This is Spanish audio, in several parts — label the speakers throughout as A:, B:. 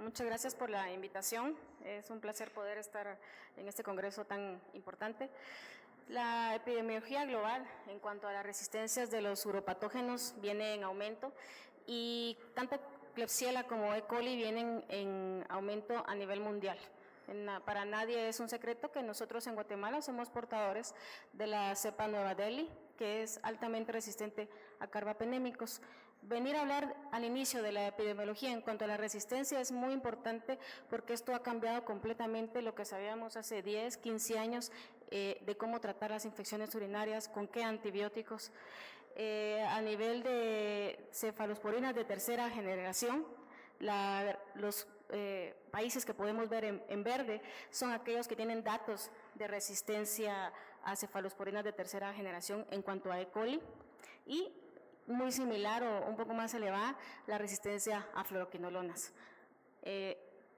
A: Muchas gracias por la invitación. Es un placer poder estar en este congreso tan importante. La epidemiología global en cuanto a las resistencias de los uropatógenos viene en aumento y tanto Klebsiella como E. coli vienen en aumento a nivel mundial. Para nadie es un secreto que nosotros en Guatemala somos portadores de la cepa Nueva Delhi, que es altamente resistente a carbapenémicos. Venir a hablar al inicio de la epidemiología en cuanto a la resistencia es muy importante porque esto ha cambiado completamente lo que sabíamos hace 10, 15 años de cómo tratar las infecciones urinarias, con qué antibióticos. A nivel de cefalosporinas de tercera generación, los países que podemos ver en verde son aquellos que tienen datos de resistencia a cefalosporinas de tercera generación en cuanto a E. coli y muy similar o un poco más elevada la resistencia a fluoroquinolonas.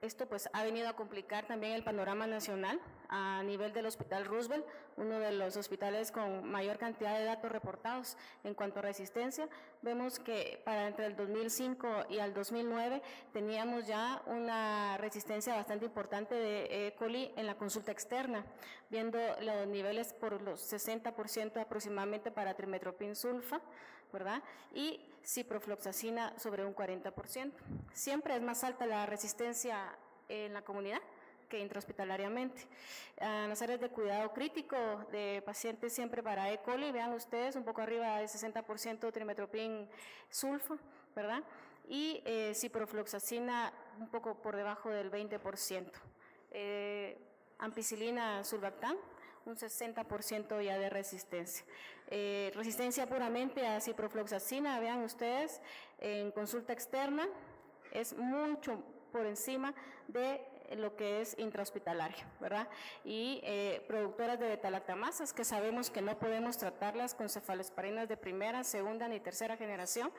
A: Esto pues ha venido a complicar también el panorama nacional a nivel del Hospital Roosevelt, uno de los hospitales con mayor cantidad de datos reportados en cuanto a resistencia. Vemos que para entre el 2005 y el 2009 teníamos ya una resistencia bastante importante de E. coli en la consulta externa, viendo los niveles por los 60% aproximadamente para trimetoprim sulfa, ¿verdad? Y ciprofloxacina sobre un 40%. Siempre es más alta la resistencia en la comunidad que intrahospitalariamente. En las áreas de cuidado crítico de pacientes siempre para E. coli, vean ustedes, un poco arriba del 60% trimetoprim sulfa, ¿verdad? Y ciprofloxacina un poco por debajo del 20%. Ampicilina sulbactam, un 60% ya de resistencia. Resistencia puramente a ciprofloxacina, vean ustedes, en consulta externa es mucho por encima de lo que es intrahospitalario, ¿verdad? Y productoras de betalactamasas, que sabemos que no podemos tratarlas con cefalosporinas de primera, segunda ni tercera generación.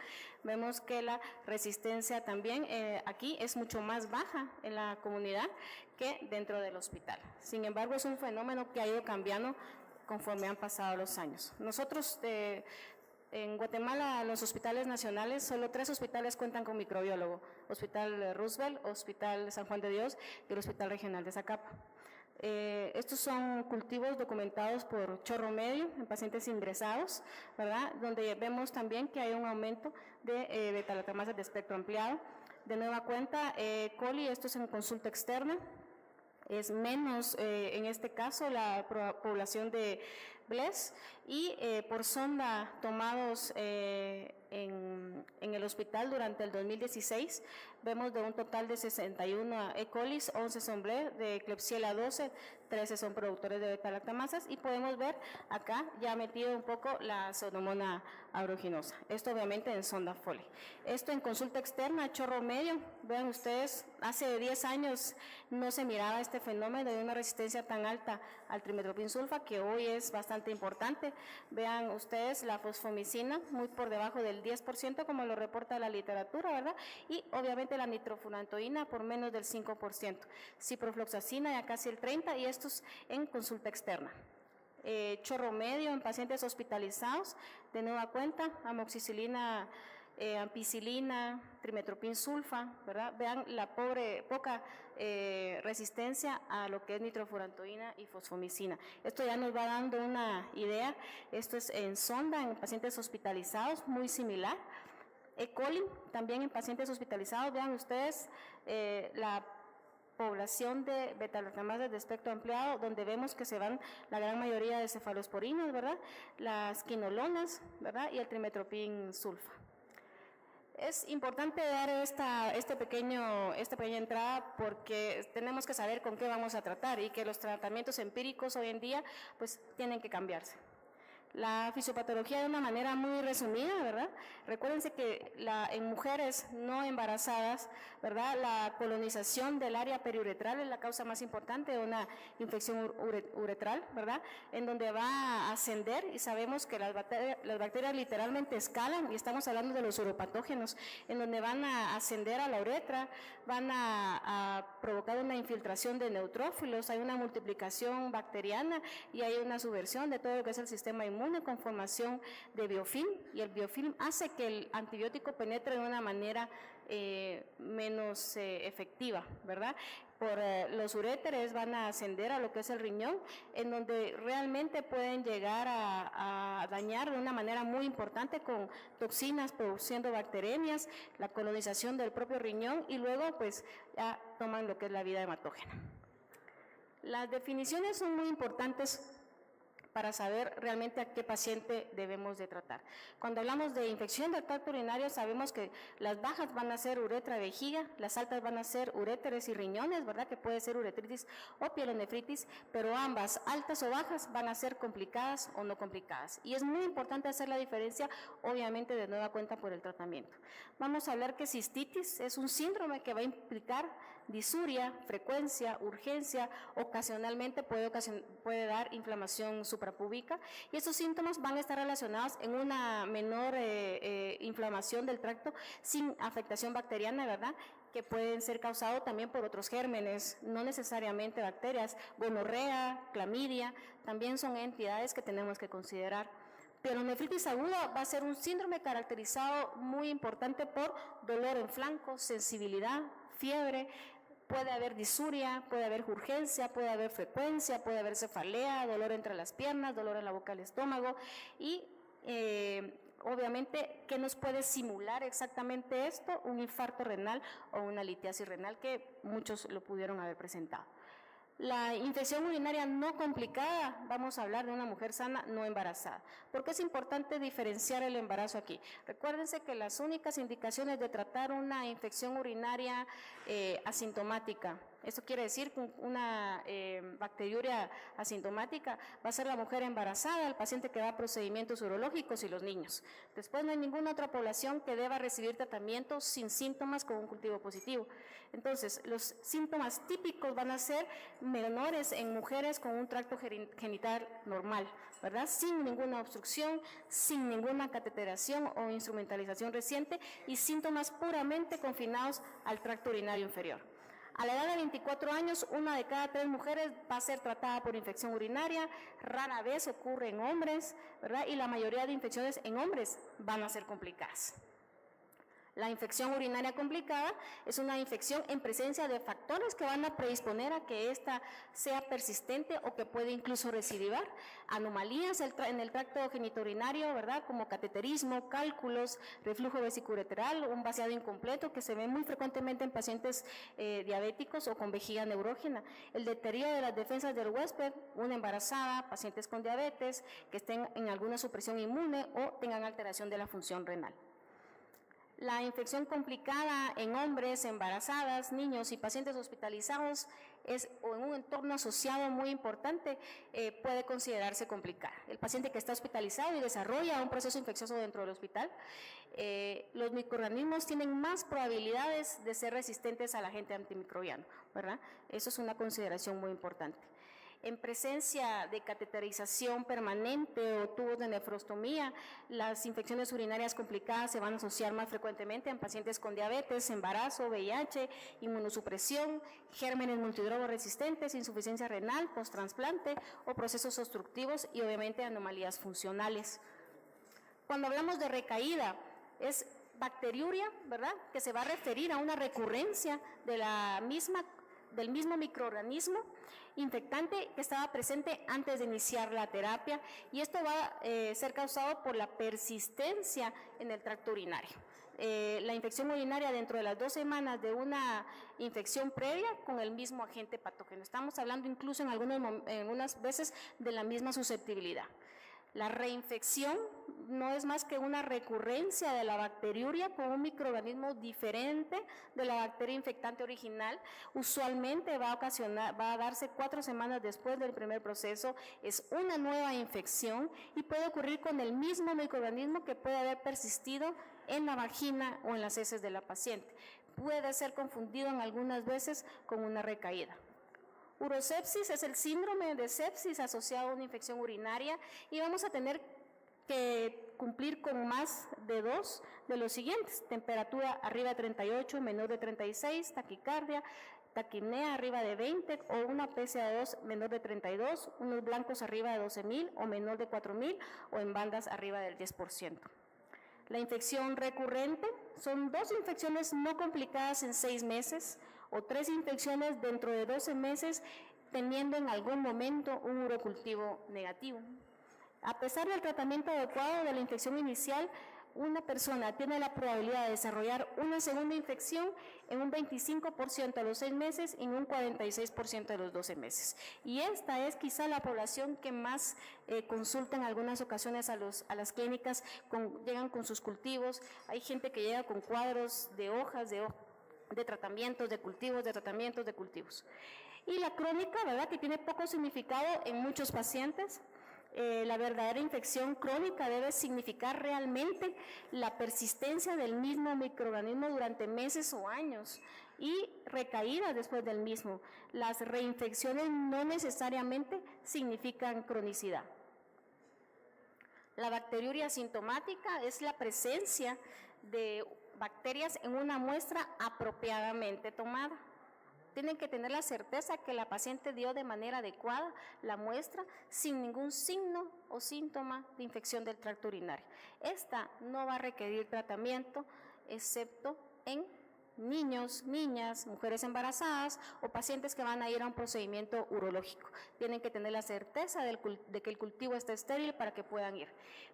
A: Vemos que la resistencia también aquí es mucho más baja en la comunidad que dentro del hospital. Sin embargo, es un fenómeno que ha ido cambiando conforme han pasado los años. Nosotros en Guatemala, los hospitales nacionales, solo 3 hospitales cuentan con microbiólogo: Hospital Roosevelt, Hospital San Juan de Dios y el Hospital Regional de Zacapa. Estos son cultivos documentados por chorro medio en pacientes ingresados, ¿verdad? Donde vemos también que hay un aumento de betalactamasas de espectro ampliado. De nueva cuenta, coli, esto es en consulta externa. Es menos, en este caso, la población de BLES y por sonda tomados en el hospital durante el 2016, vemos de un total de 61 E. colis, 11 son BLES, de Klebsiella 12, 13 son productores de betalactamasas y podemos ver acá ya metido un poco la Pseudomonas aeruginosa. Esto obviamente en sonda Foley. Esto en consulta externa, chorro medio. Vean ustedes, hace 10 años no se miraba este fenómeno de una resistencia tan alta al trimetoprim sulfa, que hoy es bastante importante. Vean ustedes la fosfomicina muy por debajo del 10%, como lo reporta la literatura, ¿verdad? Y obviamente la nitrofurantoína por menos del 5%. Ciprofloxacina ya casi el 30%, y estos en consulta externa. Chorro medio en pacientes hospitalizados, de nueva cuenta, amoxicilina, ampicilina, trimetoprim sulfa, ¿verdad? Vean la poca resistencia a lo que es nitrofurantoína y fosfomicina. Esto ya nos va dando una idea. Esto es en sonda en pacientes hospitalizados, muy similar. E. coli, también en pacientes hospitalizados, vean ustedes la población de betalactamasas de espectro ampliado, donde vemos que se van la gran mayoría de cefalosporinas, ¿verdad? Las quinolonas, ¿verdad? Y el trimetoprim sulfa. Es importante dar esta pequeña entrada porque tenemos que saber con qué vamos a tratar y que los tratamientos empíricos hoy en día pues tienen que cambiarse. La fisiopatología de una manera muy resumida, ¿verdad? Recuérdense que en mujeres no embarazadas, ¿verdad? La colonización del área periuretral es la causa más importante de una infección uretral, ¿verdad? En donde va a ascender, y sabemos que las bacterias literalmente escalan, y estamos hablando de los uropatógenos, en donde van a ascender a la uretra, van a provocar una infiltración de neutrófilos, hay una multiplicación bacteriana y hay una subversión de todo lo que es el sistema inmune. inmune con formación de biofilm, y el biofilm hace que el antibiótico penetre de una manera menos efectiva, ¿verdad? Los uréteres van a ascender a lo que es el riñón, en donde realmente pueden llegar a dañar de una manera muy importante con toxinas, produciendo bacteremias, la colonización del propio riñón, y luego pues ya toman lo que es la vida hematógena. Las definiciones son muy importantes para saber realmente a qué paciente debemos de tratar. Cuando hablamos de infección del tracto urinario, sabemos que las bajas van a ser uretra, vejiga, las altas van a ser uréteres y riñones, ¿verdad? Que puede ser uretritis o pielonefritis, pero ambas, altas o bajas, van a ser complicadas o no complicadas. Y es muy importante hacer la diferencia, obviamente, de nueva cuenta por el tratamiento. Vamos a hablar que cistitis es un síndrome que va a implicar disuria, frecuencia, urgencia, ocasionalmente puede dar inflamación suprapúbica, y estos síntomas van a estar relacionados en una menor inflamación del tracto sin afectación bacteriana, ¿verdad?, que pueden ser causados también por otros gérmenes, no necesariamente bacterias. Gonorrea, clamidia, también son entidades que tenemos que considerar. Pielonefritis aguda va a ser un síndrome caracterizado muy importante por dolor en flancos, sensibilidad, fiebre, puede haber disuria, puede haber urgencia, puede haber frecuencia, puede haber cefalea, dolor entre las piernas, dolor en la boca del estómago, y obviamente, ¿qué nos puede simular exactamente esto? Un infarto renal o una litiasis renal, que muchos lo pudieron haber presentado. La infección urinaria no complicada, vamos a hablar de una mujer sana no embarazada. ¿Por qué es importante diferenciar el embarazo aquí? Recuérdense que las únicas indicaciones de tratar una infección urinaria asintomática, eso quiere decir que una bacteriuria asintomática va a ser la mujer embarazada, el paciente que da a procedimientos urológicos y los niños. Después no hay ninguna otra población que deba recibir tratamiento sin síntomas con un cultivo positivo. Entonces, los síntomas típicos van a ser menores en mujeres con un tracto genital normal, ¿verdad? Sin ninguna obstrucción, sin ninguna cateteración o instrumentalización reciente, y síntomas puramente confinados al tracto urinario inferior. A la edad de 24 años, 1 de cada 3 mujeres va a ser tratada por infección urinaria, rara vez ocurre en hombres, ¿verdad? Y la mayoría de infecciones en hombres van a ser complicadas. La infección urinaria complicada es una infección en presencia de factores que van a predisponer a que ésta sea persistente o que puede incluso recidivar. Anomalías en el tracto genitourinario, ¿verdad?, como cateterismo, cálculos, reflujo vesicoureteral, un vaciado incompleto que se ve muy frecuentemente en pacientes diabéticos o con vejiga neurógena. El deterioro de las defensas del huésped, una embarazada, pacientes con diabetes, que estén en alguna supresión inmune o tengan alteración de la función renal. La infección complicada en hombres, embarazadas, niños y pacientes hospitalizados o en un entorno asociado muy importante puede considerarse complicada. El paciente que está hospitalizado y desarrolla un proceso infeccioso dentro del hospital, los microorganismos tienen más probabilidades de ser resistentes al agente antimicrobiano, ¿verdad? Eso es una consideración muy importante. En presencia de cateterización permanente o tubos de nefrostomía, las infecciones urinarias complicadas se van a asociar más frecuentemente en pacientes con diabetes, embarazo, VIH, inmunosupresión, gérmenes multidrogo resistentes, insuficiencia renal, posttransplante o procesos obstructivos y obviamente anomalías funcionales. Cuando hablamos de recaída, es bacteriuria, ¿verdad?, que se va a referir a una recurrencia del mismo microorganismo infectante que estaba presente antes de iniciar la terapia, y esto va a ser causado por la persistencia en el tracto urinario. La infección urinaria dentro de las 2 semanas de una infección previa con el mismo agente patógeno. Estamos hablando incluso en algunas veces de la misma susceptibilidad. La reinfección no es más que una recurrencia de la bacteriuria con un microorganismo diferente de la bacteria infectante original. Usualmente va a darse 4 semanas después del primer proceso. Es una nueva infección y puede ocurrir con el mismo microorganismo que puede haber persistido en la vagina o en las heces de la paciente. Puede ser confundido en algunas veces con una recaída. Urosepsis es el síndrome de sepsis asociado a una infección urinaria, y vamos a tener que cumplir con más de 2 de los siguientes: temperatura arriba de 38, menor de 36, taquicardia, taquipnea arriba de 20 o una PCA2 menor de 32, unos blancos arriba de 12,000 o menor de 4,000 o en bandas arriba del 10%. La infección recurrente son 2 infecciones no complicadas en 6 meses o 3 infecciones dentro de 12 meses teniendo en algún momento un urocultivo negativo. A pesar del tratamiento adecuado de la infección inicial, una persona tiene la probabilidad de desarrollar una segunda infección en un 25% a los 6 meses y en un 46% a los 12 meses. Y esta es quizá la población que más consulta en algunas ocasiones a las clínicas, llegan con sus cultivos. Hay gente que llega con cuadros de hojas, de tratamientos, de cultivos, de tratamientos, de cultivos. Y la crónica, ¿verdad?, que tiene poco significado en muchos pacientes. La verdadera infección crónica debe significar realmente la persistencia del mismo microorganismo durante meses o años y recaída después del mismo. Las reinfecciones no necesariamente significan cronicidad. La bacteriuria asintomática es la presencia de bacterias en una muestra apropiadamente tomada. Tienen que tener la certeza que la paciente dio de manera adecuada la muestra sin ningún signo o síntoma de infección del tracto urinario. Esta no va a requerir tratamiento excepto en niños, niñas, mujeres embarazadas o pacientes que van a ir a un procedimiento urológico. Tienen que tener la certeza de que el cultivo está estéril para que puedan ir.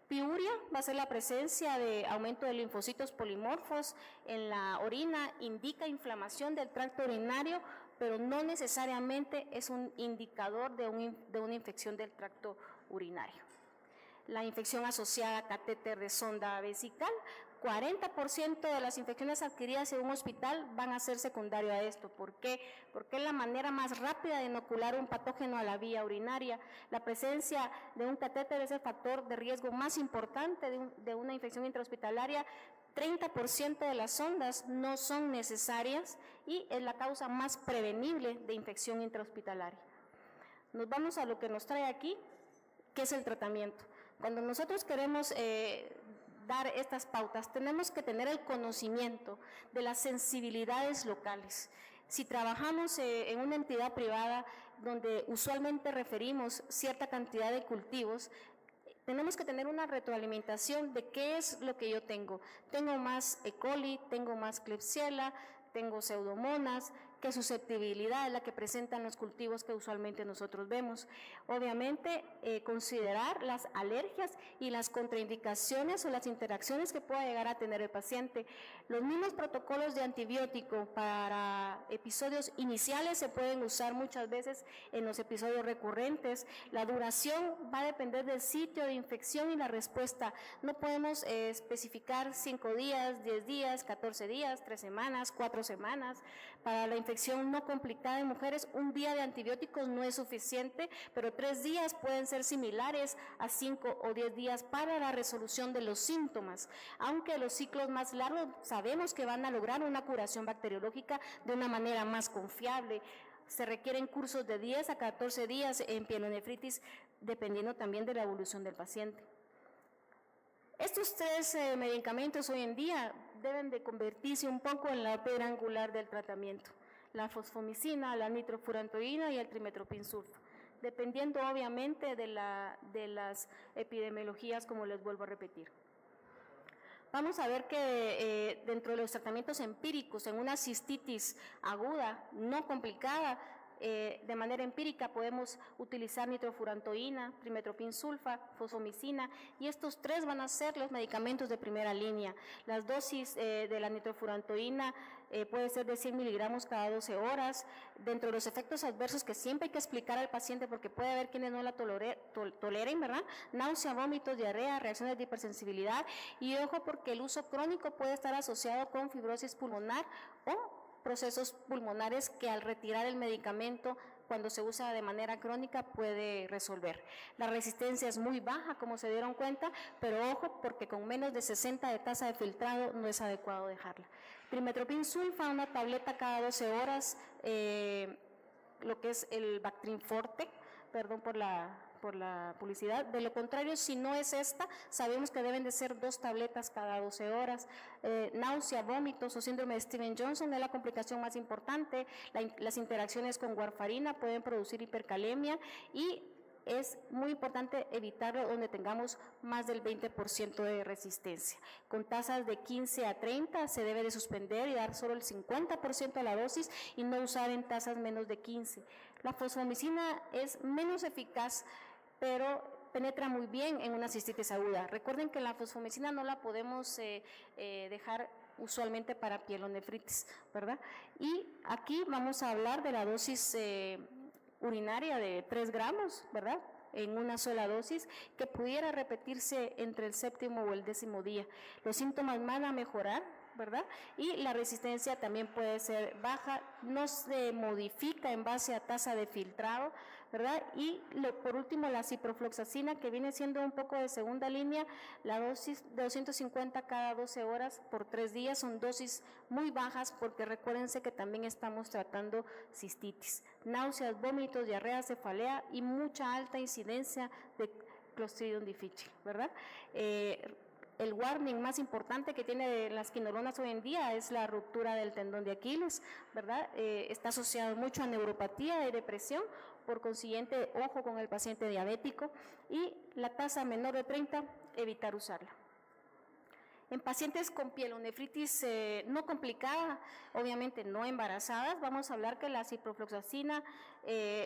A: Piuria va a ser la presencia de aumento de linfocitos polimorfos en la orina, indica inflamación del tracto urinario, pero no necesariamente es un indicador de una infección del tracto urinario. La infección asociada a catéter de sonda vesical, 40% de las infecciones adquiridas en un hospital van a ser secundario a esto. ¿Por qué? Porque es la manera más rápida de inocular un patógeno a la vía urinaria. La presencia de un catéter es el factor de riesgo más importante de una infección intrahospitalaria. 30% de las sondas no son necesarias y es la causa más prevenible de infección intrahospitalaria. Nos vamos a lo que nos trae aquí, que es el tratamiento. Cuando nosotros queremos dar estas pautas, tenemos que tener el conocimiento de las sensibilidades locales. Si trabajamos en una entidad privada donde usualmente referimos cierta cantidad de cultivos, tenemos que tener una retroalimentación de qué es lo que yo tengo. Tengo más E. coli, tengo más Klebsiella, tengo pseudomonas, qué susceptibilidad es la que presentan los cultivos que usualmente nosotros vemos. Obviamente, considerar las alergias y las contraindicaciones o las interacciones que pueda llegar a tener el paciente. Los mismos protocolos de antibiótico para episodios iniciales se pueden usar muchas veces en los episodios recurrentes. La duración va a depender del sitio de infección y la respuesta. No podemos especificar 5 días, 10 días, 14 días, 3 semanas, 4 semanas. Para la infección no complicada en mujeres, un día de antibióticos no es suficiente, pero 3 días pueden ser similares a 5 o 10 días para la resolución de los síntomas. Aunque los ciclos más largos sabemos que van a lograr una curación bacteriológica de una manera más confiable. Se requieren cursos de 10 a 14 días en pielonefritis, dependiendo también de la evolución del paciente. Estos 3 medicamentos hoy en día deben de convertirse un poco en la piedra angular del tratamiento. La fosfomicina, la nitrofurantoína y el trimetoprim-sulfa, dependiendo obviamente de las epidemiologías, como les vuelvo a repetir. Vamos a ver que dentro de los tratamientos empíricos en una cistitis aguda, no complicada, de manera empírica podemos utilizar nitrofurantoína, trimetoprim-sulfa, fosfomicina, y estos 3 van a ser los medicamentos de primera línea. Las dosis de la nitrofurantoína puede ser de 100 miligramos cada 12 horas. Dentro de los efectos adversos que siempre hay que explicar al paciente, porque puede haber quienes no la toleren, ¿verdad? Náusea, vómitos, diarrea, reacciones de hipersensibilidad, y ojo porque el uso crónico puede estar asociado con fibrosis pulmonar o procesos pulmonares que al retirar el medicamento, cuando se usa de manera crónica, puede resolver. La resistencia es muy baja, como se dieron cuenta, pero ojo, porque con menos de 60 de tasa de filtrado no es adecuado dejarla. Trimetoprim-sulfa, una tableta cada 12 horas, lo que es el Bactrim Forte, perdón por la publicidad. De lo contrario, si no es esta, sabemos que deben de ser 2 tabletas cada 12 horas. Náusea, vómitos o síndrome de Steven-Johnson es la complicación más importante. Las interacciones con warfarina pueden producir hipercalemia y es muy importante evitarlo donde tengamos más del 20% de resistencia. Con tasas de 15 a 30 se debe de suspender y dar solo el 50% de la dosis y no usar en tasas menos de 15. La fosfomicina es menos eficaz, pero penetra muy bien en una cistitis aguda. Recuerden que la fosfomicina no la podemos dejar usualmente para pielonefritis, ¿verdad? Y aquí vamos a hablar de la dosis urinaria de 3 gramos, ¿verdad?, en una sola dosis, que pudiera repetirse entre el 7º o el 10º día. Los síntomas van a mejorar, ¿verdad? Y la resistencia también puede ser baja, no se modifica en base a tasa de filtrado, ¿verdad? Y por último, la ciprofloxacina, que viene siendo un poco de segunda línea, la dosis de 250 cada 12 horas por 3 días, son dosis muy bajas porque recuérdense que también estamos tratando cistitis, náuseas, vómitos, diarrea, cefalea y mucha alta incidencia de Clostridium difficile, ¿verdad? El warning más importante que tiene las quinolonas hoy en día es la ruptura del tendón de Aquiles, ¿verdad? Está asociado mucho a neuropatía y depresión, por consiguiente, ojo con el paciente diabético, y la tasa menor de 30, evitar usarla. En pacientes con pielonefritis no complicada, obviamente no embarazadas, vamos a hablar que la ciprofloxacina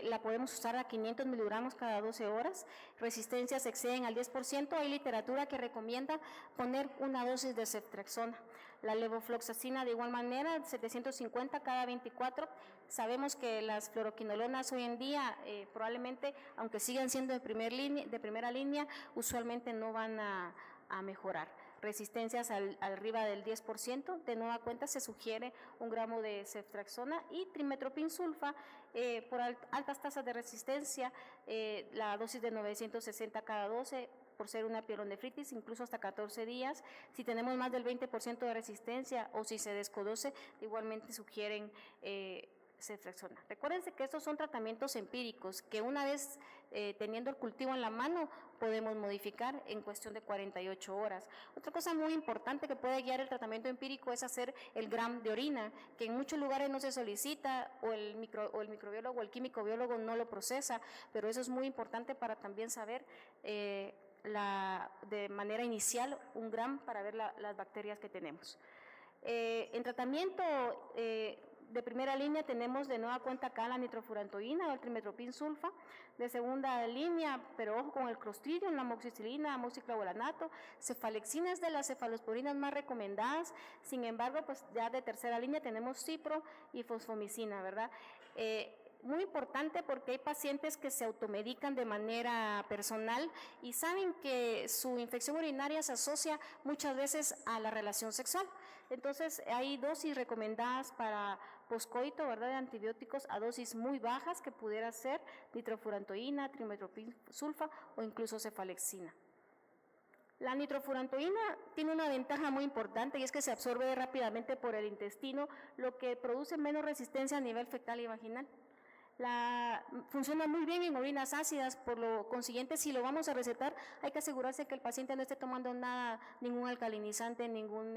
A: la podemos usar a 500 miligramos cada 12 horas, resistencias exceden al 10%, hay literatura que recomienda poner una dosis de ceftriaxona. La levofloxacina de igual manera, 750 cada 24, sabemos que las fluoroquinolonas hoy en día probablemente, aunque sigan siendo de primera línea, usualmente no van a mejorar. Resistencias arriba del 10%, de nueva cuenta se sugiere 1 gramo de ceftriaxona y trimetoprim sulfa por altas tasas de resistencia, la dosis de 960 cada 12 por ser una pielonefritis, incluso hasta 14 días. Si tenemos más del 20% de resistencia o si se desconoce, igualmente sugieren ceftriaxona. Recuérdense que estos son tratamientos empíricos que una vez teniendo el cultivo en la mano podemos modificar en cuestión de 48 horas. Otra cosa muy importante que puede guiar el tratamiento empírico es hacer el GRAM de orina, que en muchos lugares no se solicita o el microbiólogo o el químico biólogo no lo procesa, pero eso es muy importante para también saber de manera inicial 1 GRAM para ver las bacterias que tenemos. En tratamiento de primera línea tenemos de nueva cuenta acá la nitrofurantoína o el trimetoprim sulfa. De segunda línea, pero ojo con el Clostridium, la amoxicilina, amoxiclavolanato. Cefalexina es de las cefalosporinas más recomendadas. Sin embargo, pues ya de tercera línea tenemos cipro y fosfomicina, ¿verdad? Muy importante porque hay pacientes que se automedican de manera personal y saben que su infección urinaria se asocia muchas veces a la relación sexual. Entonces hay dosis recomendadas para poscoito, ¿verdad?, de antibióticos a dosis muy bajas que pudiera ser nitrofurantoína, trimetoprim sulfa o incluso cefalexina. La nitrofurantoína tiene una ventaja muy importante y es que se absorbe rápidamente por el intestino, lo que produce menos resistencia a nivel fecal y vaginal. Funciona muy bien en orinas ácidas, por lo consiguiente, si lo vamos a recetar, hay que asegurarse que el paciente no esté tomando ningún alcalinizante, ningún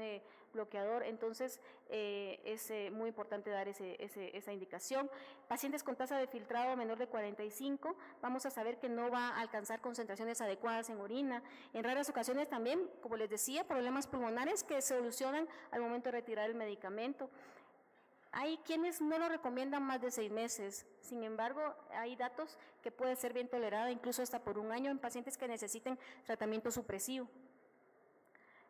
A: bloqueador, entonces es muy importante dar esa indicación. Pacientes con tasa de filtrado menor de 45, vamos a saber que no va a alcanzar concentraciones adecuadas en orina. En raras ocasiones también, como les decía, problemas pulmonares que se solucionan al momento de retirar el medicamento. Hay quienes no lo recomiendan más de 6 meses, sin embargo, hay datos que puede ser bien tolerada incluso hasta por 1 año en pacientes que necesiten tratamiento supresivo.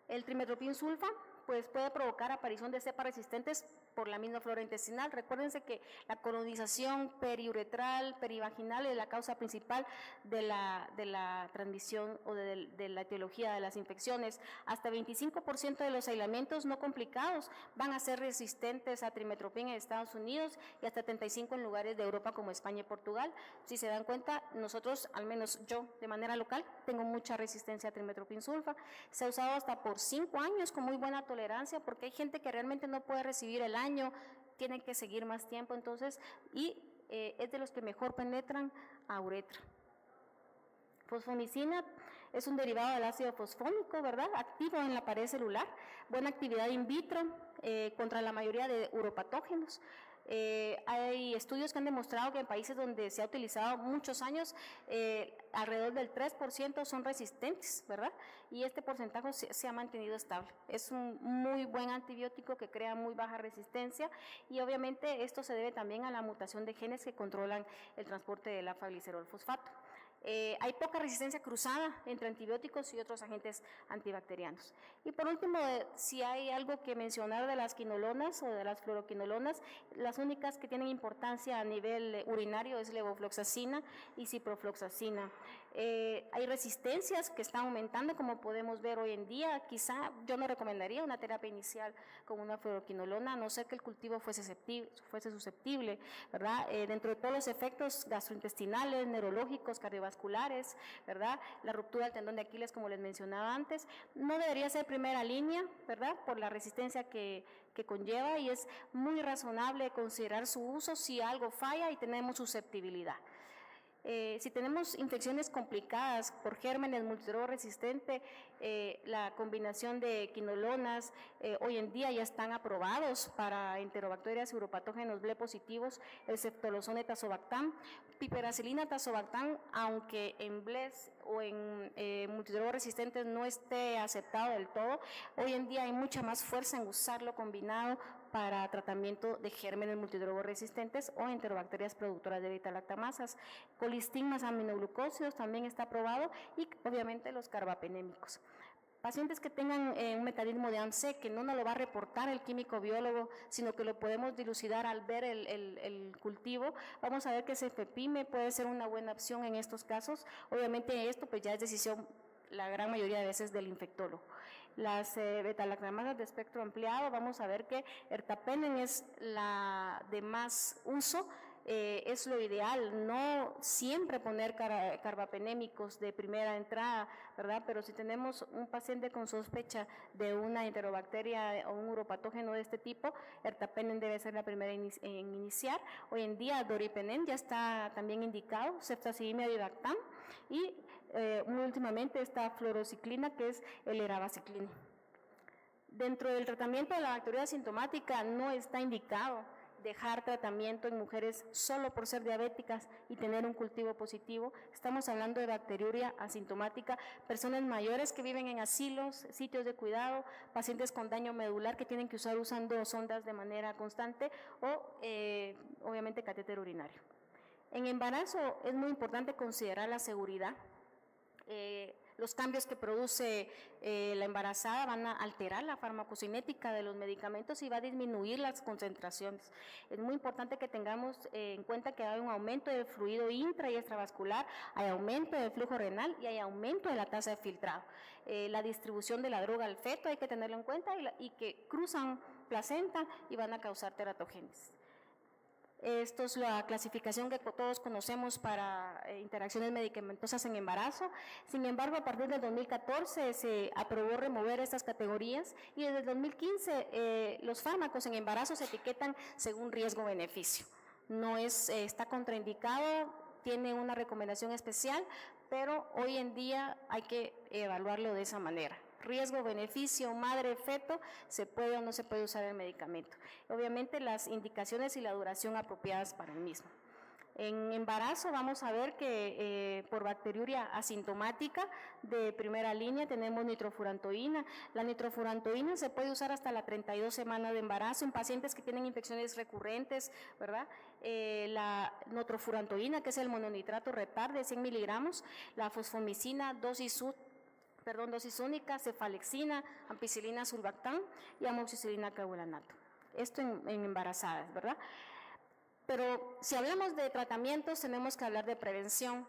A: El trimetoprim sulfa pues puede provocar aparición de cepas resistentes por la misma flora intestinal. Recuérdense que la colonización periuretral, perivaginal es la causa principal de la transmisión o de la etiología de las infecciones. Hasta 25% de los aislamientos no complicados van a ser resistentes a trimetoprim en Estados Unidos y hasta 75% en lugares de Europa como España y Portugal. Si se dan cuenta, nosotros, al menos yo de manera local, tengo mucha resistencia a trimetoprim sulfa. Se ha usado hasta por 5 años con muy buena tolerancia porque hay gente que realmente no puede recibir el año, tienen que seguir más tiempo, entonces, es de los que mejor penetran a uretra. Fosfomicina es un derivado del ácido fosfónico, ¿verdad? Activo en la pared celular, buena actividad in vitro contra la mayoría de uropatógenos. Hay estudios que han demostrado que en países donde se ha utilizado muchos años, alrededor del 3% son resistentes, ¿verdad? Y este porcentaje se ha mantenido estable. Es un muy buen antibiótico que crea muy baja resistencia y obviamente esto se debe también a la mutación de genes que controlan el transporte del alfa-glicerol fosfato. Hay poca resistencia cruzada entre antibióticos y otros agentes antibacterianos. Y por último, si hay algo que mencionar de las quinolonas o de las fluoroquinolonas, las únicas que tienen importancia a nivel urinario es levofloxacina y ciprofloxacina. Hay resistencias que están aumentando, como podemos ver hoy en día. Quizá yo no recomendaría una terapia inicial con una fluoroquinolona, a no ser que el cultivo fuese susceptible, ¿verdad? Dentro de todos los efectos gastrointestinales, neurológicos, cardiovasculares, ¿verdad? La ruptura del tendón de Aquiles, como les mencionaba antes, no debería ser primera línea, ¿verdad? Por la resistencia que conlleva, y es muy razonable considerar su uso si algo falla y tenemos susceptibilidad. Si tenemos infecciones complicadas por gérmenes multidroga resistente, la combinación de quinolonas hoy en día ya están aprobados para enterobacterias y uropatógenos B positivos, el ceftolozone tazobactam, piperacilina tazobactam, aunque en BLES o en multidroga resistentes no esté aceptado del todo, hoy en día hay mucha más fuerza en usarlo combinado para tratamiento de gérmenes multidroga resistentes o enterobacterias productoras de beta-lactamasas. Colistigmas aminoglucósidos también está aprobado, y obviamente los carbapenémicos. Pacientes que tengan un mecanismo de ANSE que no nos lo va a reportar el químico biólogo, sino que lo podemos dilucidar al ver el cultivo, vamos a ver que cefepime puede ser una buena opción en estos casos. Obviamente esto pues ya es decisión la gran mayoría de veces del infectólogo. Las beta-lactamasas de espectro ampliado, vamos a ver que ertapenem es la de más uso, es lo ideal, no siempre poner carbapenémicos de primera entrada, ¿verdad? Pero si tenemos un paciente con sospecha de una enterobacteria o un uropatógeno de este tipo, ertapenem debe ser la primera en iniciar. Hoy en día doripenem ya está también indicado, ceftazidimia vivactam, y muy últimamente está fluorociclina, que es el erabaciclina. Dentro del tratamiento de la bacteriuria asintomática no está indicado dejar tratamiento en mujeres solo por ser diabéticas y tener un cultivo positivo. Estamos hablando de bacteriuria asintomática, personas mayores que viven en asilos, sitios de cuidado, pacientes con daño medular que tienen que usando sondas de manera constante o obviamente catéter urinario. En embarazo es muy importante considerar la seguridad. Los cambios que produce la embarazada van a alterar la farmacocinética de los medicamentos y va a disminuir las concentraciones. Es muy importante que tengamos en cuenta que hay un aumento del fluido intra y extravascular, hay aumento del flujo renal y hay aumento de la tasa de filtrado. La distribución de la droga al feto hay que tenerlo en cuenta, y que cruzan placenta y van a causar teratogénesis. Esto es la clasificación que todos conocemos para interacciones medicamentosas en embarazo. Sin embargo, a partir del 2014 se aprobó remover estas categorías, y desde el 2015 los fármacos en embarazo se etiquetan según riesgo-beneficio. No está contraindicado, tiene una recomendación especial, pero hoy en día hay que evaluarlo de esa manera. Riesgo, beneficio, madre, feto, se puede o no se puede usar el medicamento. Obviamente las indicaciones y la duración apropiadas para el mismo. En embarazo vamos a ver que por bacteriuria asintomática de primera línea tenemos nitrofurantoína. La nitrofurantoína se puede usar hasta la 32 semanas de embarazo en pacientes que tienen infecciones recurrentes, ¿verdad? La notrofurantoína, que es el mononitrato repar de 100 miligramos, la fosfomicina, dosis única, cefalexina, ampicilina sulbactam y amoxicilina carbolanato. Esto en embarazadas, ¿verdad? Pero si hablamos de tratamientos, tenemos que hablar de prevención.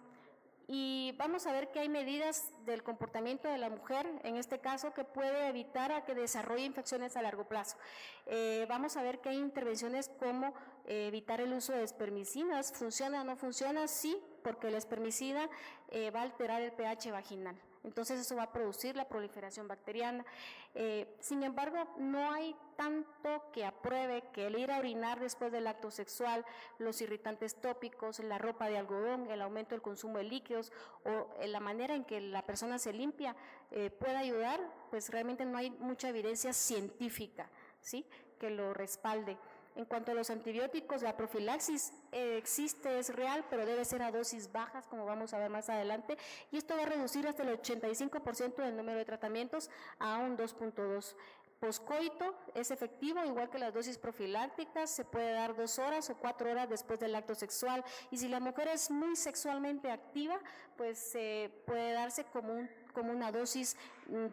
A: Y vamos a ver que hay medidas del comportamiento de la mujer, en este caso, que puede evitar a que desarrolle infecciones a largo plazo. Vamos a ver que hay intervenciones como evitar el uso de espermicidas. ¿Funciona o no funciona? Sí, porque el espermicida va a alterar el pH vaginal. Entonces eso va a producir la proliferación bacteriana. Sin embargo, no hay tanto que apruebe que el ir a orinar después del acto sexual, los irritantes tópicos, la ropa de algodón, el aumento del consumo de líquidos o la manera en que la persona se limpia pueda ayudar, pues realmente no hay mucha evidencia científica, ¿sí?, que lo respalde. En cuanto a los antibióticos, la profilaxis existe, es real, pero debe ser a dosis bajas, como vamos a ver más adelante, y esto va a reducir hasta el 85% del número de tratamientos a un 2.2. Poscoito es efectivo, igual que las dosis profilácticas, se puede dar 2 horas o 4 horas después del acto sexual, y si la mujer es muy sexualmente activa, pues puede darse como una dosis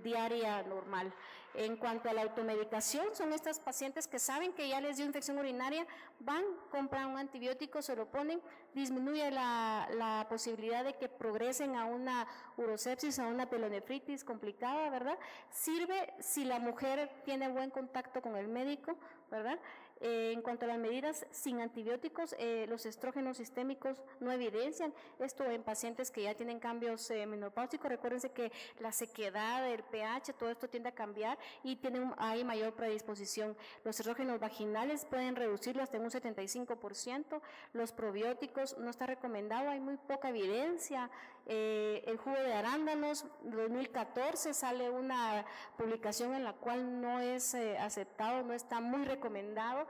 A: diaria normal. En cuanto a la automedicación, son estas pacientes que saben que ya les dio infección urinaria, van, compran un antibiótico, se lo ponen, disminuye la posibilidad de que progresen a una urosepsis, a una pielonefritis complicada, ¿verdad? Sirve si la mujer tiene buen contacto con el médico, ¿verdad? En cuanto a las medidas sin antibióticos, los estrógenos sistémicos no evidencian esto en pacientes que ya tienen cambios menopáusicos. Recuérdense que la sequedad, el pH, todo esto tiende a cambiar y hay mayor predisposición. Los estrógenos vaginales pueden reducirlo hasta en un 75%. Los probióticos no está recomendado, hay muy poca evidencia. El jugo de arándanos, 2014 sale una publicación en la cual no es aceptado, no está muy recomendado.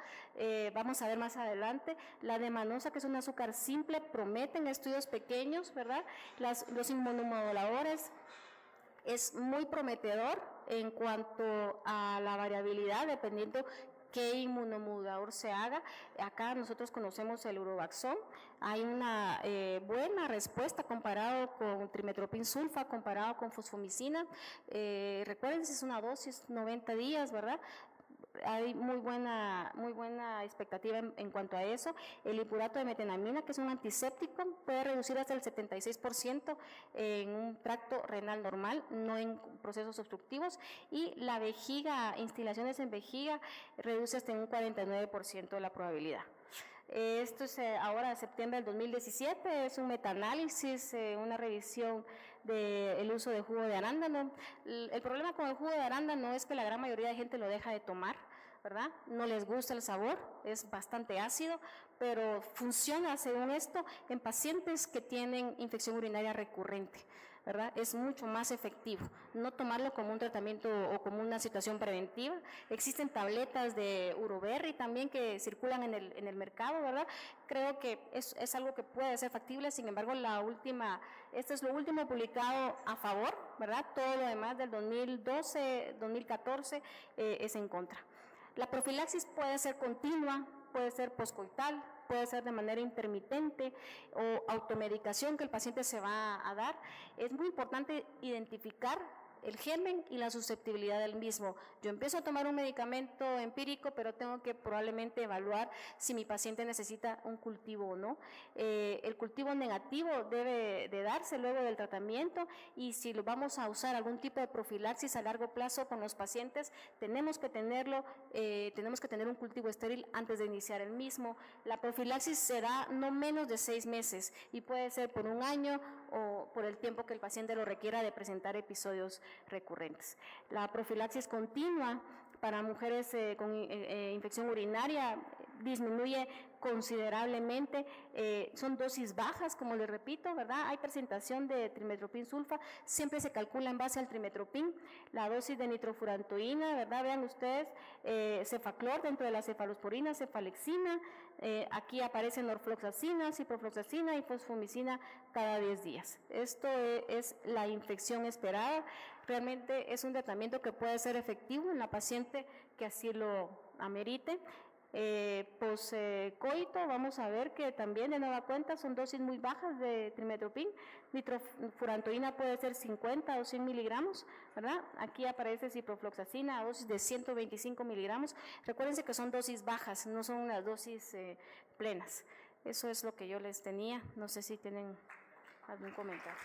A: Vamos a ver más adelante. La demanosa, que es un azúcar simple, prometen estudios pequeños, ¿verdad? Los inmunomoduladores es muy prometedor en cuanto a la variabilidad, dependiendo qué inmunomodulador se haga. Acá nosotros conocemos el Urovaxón, hay una buena respuesta comparado con trimetoprim sulfa, comparado con fosfomicina. Recuerden, es una dosis 90 días, ¿verdad? Hay muy buena expectativa en cuanto a eso. El hipurato de metenamina, que es un antiséptico, puede reducir hasta el 76% en un tracto renal normal, no en procesos obstructivos, y la vejiga, instilaciones en vejiga, reduce hasta en un 49% de la probabilidad. Esto es ahora de septiembre del 2017, es un metaanálisis, una revisión del uso de jugo de arándano. El problema con el jugo de arándano es que la gran mayoría de gente lo deja de tomar, ¿verdad? No les gusta el sabor, es bastante ácido, pero funciona, según esto, en pacientes que tienen infección urinaria recurrente, ¿verdad? Es mucho más efectivo, no tomarlo como un tratamiento o como una situación preventiva. Existen tabletas de Uroberry también que circulan en el mercado, ¿verdad? Creo que es algo que puede ser factible, sin embargo, esto es lo último publicado a favor, ¿verdad? Todo lo demás del 2012, 2014 es en contra. La profilaxis puede ser continua, puede ser poscoital, puede ser de manera intermitente o automedicación que el paciente se va a dar. Es muy importante identificar el germen y la susceptibilidad del mismo. Yo empiezo a tomar un medicamento empírico, pero tengo que probablemente evaluar si mi paciente necesita un cultivo o no. El cultivo negativo debe de darse luego del tratamiento, y si lo vamos a usar algún tipo de profilaxis a largo plazo con los pacientes, tenemos que tener un cultivo estéril antes de iniciar el mismo. La profilaxis será no menos de 6 meses y puede ser por un año o por el tiempo que el paciente lo requiera de presentar episodios recurrentes. La profilaxis continua para mujeres con infección urinaria disminuye considerablemente, son dosis bajas, como les repito, ¿verdad? Hay presentación de trimetoprim sulfa, siempre se calcula en base al trimetoprim, la dosis de nitrofurantoína, ¿verdad? Vean ustedes, cefaclor dentro de la cefalosporina, cefalexina, aquí aparecen norfloxacina, ciprofloxacina y fosfomicina cada 10 días. Esto es la infección esperada. Realmente es un tratamiento que puede ser efectivo en la paciente que así lo amerite. Poscoito, vamos a ver que también de nueva cuenta son dosis muy bajas de trimetoprim. Nitrofurantoína puede ser 50 o 100 miligramos, ¿verdad? Aquí aparece ciprofloxacina a dosis de 125 miligramos. Recuérdense que son dosis bajas, no son unas dosis plenas. Eso es lo que yo les tenía. No sé si tienen algún comentario.